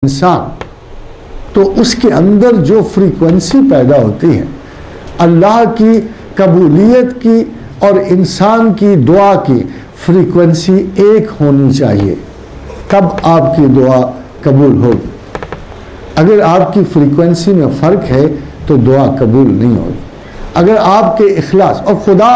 इंसान, तो उसके अंदर जो फ्रीक्वेंसी पैदा होती है अल्लाह की कबूलियत की और इंसान की दुआ की फ्रीक्वेंसी एक होनी चाहिए, तब आपकी दुआ कबूल होगी। अगर आपकी फ्रीक्वेंसी में फ़र्क है तो दुआ कबूल नहीं होगी। अगर आपके इखलास, और खुदा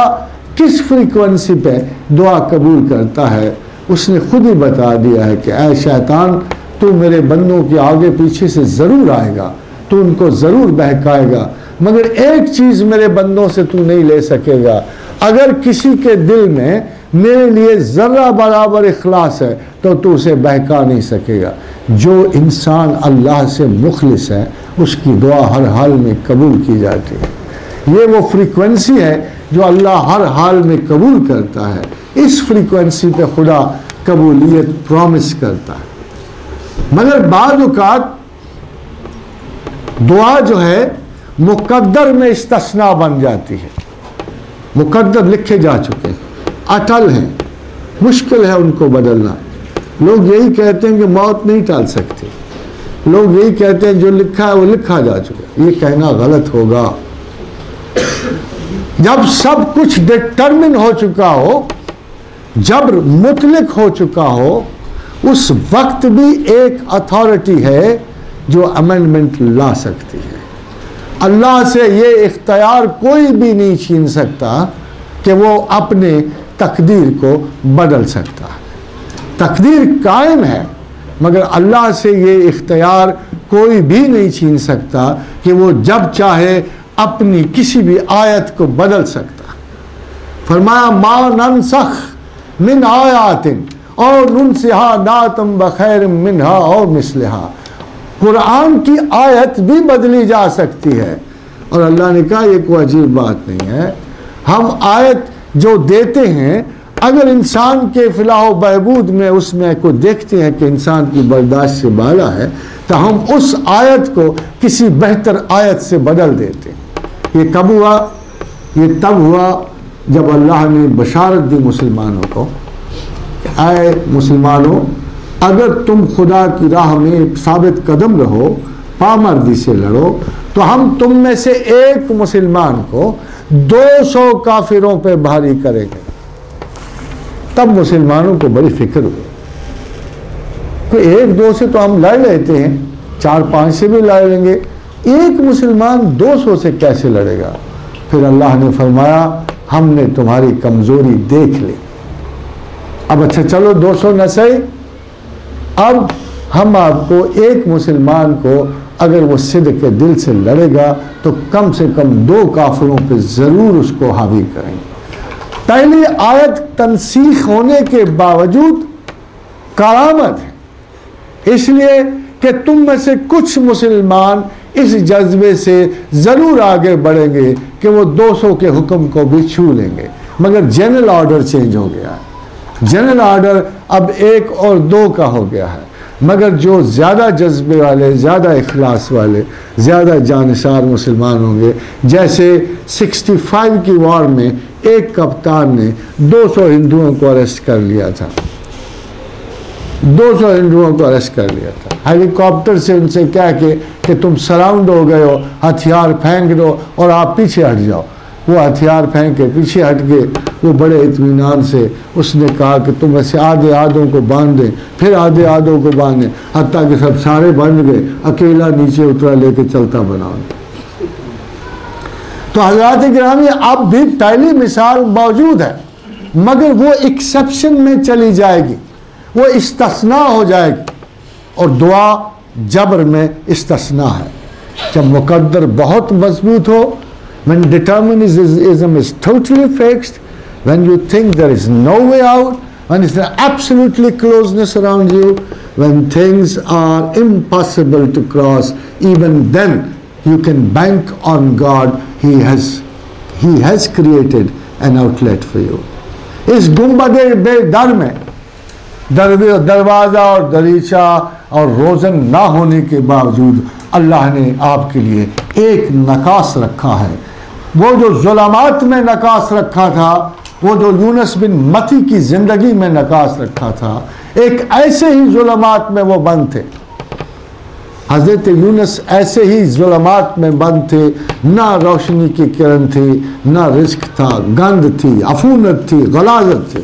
किस फ्रीक्वेंसी पे दुआ कबूल करता है उसने खुद ही बता दिया है कि ऐ शैतान, तू मेरे बंदों के आगे पीछे से ज़रूर आएगा, तू उनको ज़रूर बहकाएगा, मगर एक चीज़ मेरे बंदों से तू नहीं ले सकेगा, अगर किसी के दिल में मेरे लिए ज़र्रा बराबर इखलास है तो तू उसे बहका नहीं सकेगा। जो इंसान अल्लाह से मुखलिस है उसकी दुआ हर हाल में कबूल की जाती है। ये वो फ्रीक्वेंसी है जो अल्लाह हर हाल में कबूल करता है। इस फ्रीक्वेंसी पे खुदा कबूलियत प्रॉमिस करता है। मगर बाद औक़ात दुआ जो है मुकद्दर में इस्तिस्ना बन जाती है। मुकद्दर लिखे जा चुके हैं, अटल हैं, मुश्किल है उनको बदलना। लोग यही कहते हैं कि मौत नहीं टाल सकती, लोग यही कहते हैं जो लिखा है वो लिखा जा चुका है। ये कहना गलत होगा। जब सब कुछ डिटर्मिन हो चुका हो, जब मुतलक हो चुका हो, उस वक्त भी एक अथॉरिटी है जो अमेंडमेंट ला सकती है। अल्लाह से ये इख्तियार कोई भी नहीं छीन सकता कि वो अपने तकदीर को बदल सकता है। तकदीर कायम है, मगर अल्लाह से ये इख्तियार कोई भी नहीं छीन सकता कि वो जब चाहे अपनी किसी भी आयत को बदल सकता। फरमाया मा ननसख मिन आयातिन और नुनसिहा नातम बखैर मिनहा और मिसलिहा। कुरान की आयत भी बदली जा सकती है। और अल्लाह ने कहा ये कोई अजीब बात नहीं है, हम आयत जो देते हैं अगर इंसान के फिलाह बहबूद में उसमें को देखते हैं कि इंसान की बर्दाश्त से बाला है तो हम उस आयत को किसी बेहतर आयत से बदल देते हैं। ये कब हुआ? ये तब हुआ जब अल्लाह ने बशारत दी मुसलमानों को, आए मुसलमानों, अगर तुम खुदा की राह में साबित कदम रहो, पामर्दी से लड़ो, तो हम तुम में से एक मुसलमान को 200 काफिरों पे भारी करेंगे। तब मुसलमानों को बड़ी फिक्र हुई कि एक दो से तो हम लड़ लेते हैं, 4-5 से भी लड़ लेंगे, एक मुसलमान 200 से कैसे लड़ेगा? फिर अल्लाह ने फरमाया हमने तुम्हारी कमजोरी देख ली। अब अच्छा चलो 200 न सही, अब हम आपको एक मुसलमान को अगर वो सिद्ध के दिल से लड़ेगा तो कम से कम 2 काफिरों पे ज़रूर उसको हावी करेंगे। पहली आयत तनसीख होने के बावजूद करामत है, इसलिए कि तुम में से कुछ मुसलमान इस जज्बे से ज़रूर आगे बढ़ेंगे कि वो 200 के हुक्म को भी छू लेंगे। मगर जनरल ऑर्डर चेंज हो गया है। जनरल ऑर्डर अब 1 और 2 का हो गया है। मगर जो ज़्यादा जज्बे वाले, ज़्यादा इखलास वाले, ज़्यादा जानसार मुसलमान होंगे, जैसे 65 की वॉर में एक कप्तान ने 200 हिंदुओं को अरेस्ट कर लिया था, 200 हिंदुओं को अरेस्ट कर लिया था हेलीकॉप्टर से उनसे कह के कि तुम सराउंड हो गए हो, हथियार फेंक दो और आप पीछे हट जाओ। वो हथियार फेंक के पीछे हट गए। वो बड़े इत्मीनान से उसने कहा कि तुम ऐसे आधे आधों को बांध दें, फिर आधे आधों को बांधें, हत्ता कि सब सारे बंध गए, अकेला नीचे उतरा लेके चलता बना। तो हज़रात गिरामी अब भी पहली मिसाल मौजूद है, मगर वो एक्सेप्शन में चली जाएगी, वो इस्तिस्ना हो जाएगी। और दुआ जबर में इस्तिस्ना है। जब मुकद्दर बहुत मजबूत हो, when determinism is totally fixed, when you think there is no way out, when it's an absolutely closeness around you, when things are impossible to cross, even then you can bank on God. He has created an outlet for you. इस गुंबदे बेदर में दरवाज़ा और दरीचा और रोज़न ना होने के बावजूद अल्लाह ने आपके लिए एक नकास रखा है। वो जो ज़ुलमात में नकास रखा था, वो जो यूनुस बिन मती की ज़िंदगी में नकास रखा था, एक ऐसे ही ज़ुलमात में वो बंद थे। हज़रत यूनुस ऐसे ही ज़ुल्मात में बंद थे, ना रोशनी की किरण थी, ना रिस्क था, गंद थी, अफूनत थी, गलाजत थी,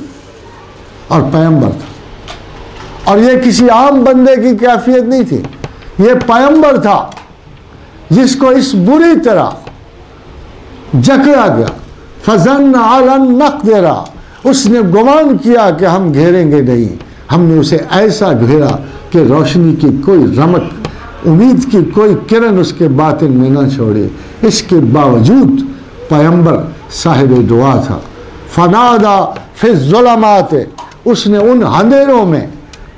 और पैगंबर था। और ये किसी आम बंदे की कैफियत नहीं थी, ये पैगंबर था जिसको इस बुरी तरह जकड़ा गया। फजन आलन नक़दिरा, उसने गुमान किया कि हम घेरेंगे नहीं। हमने उसे ऐसा घेरा कि रोशनी की कोई रमक, उम्मीद की कोई किरण उसके बातिन में न छोड़े। इसके बावजूद पैगंबर साहिब दुआ था। फनादा फिर ज़ुलमात, उसने उन अंधेरों में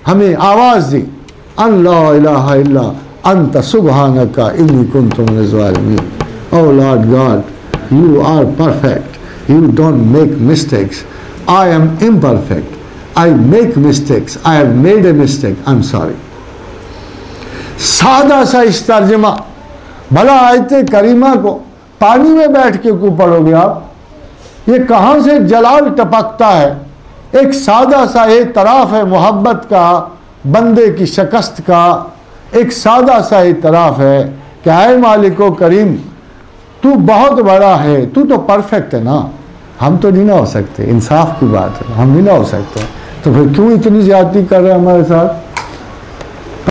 हमें आवाज़ दी, अल्ला इलाहा इल्ला अंत सुब्हानका इन्नी कुन्तु मिनज़ ज़ालिमीन। O Lord God, you are perfect, you don't make mistakes, I am imperfect, I make mistakes, I have made a mistake, I'm sorry। सादा सा इस तर्जमा, भला आयत करीमा को पानी में बैठ के क्यों पढ़ोगे आप? ये कहाँ से जलाल टपकता है? एक सादा सा एतराफ़ है मोहब्बत का, बंदे की शिकस्त का, एक सादा सा एतराफ़ है कि ऐ मालिको करीम, तू बहुत बड़ा है, तू तो परफेक्ट है ना, हम तो नहीं ना हो सकते। इंसाफ की बात है, हम नहीं ना हो सकते, तो फिर क्यों इतनी ज्यादती कर रहे हैं हमारे साथ?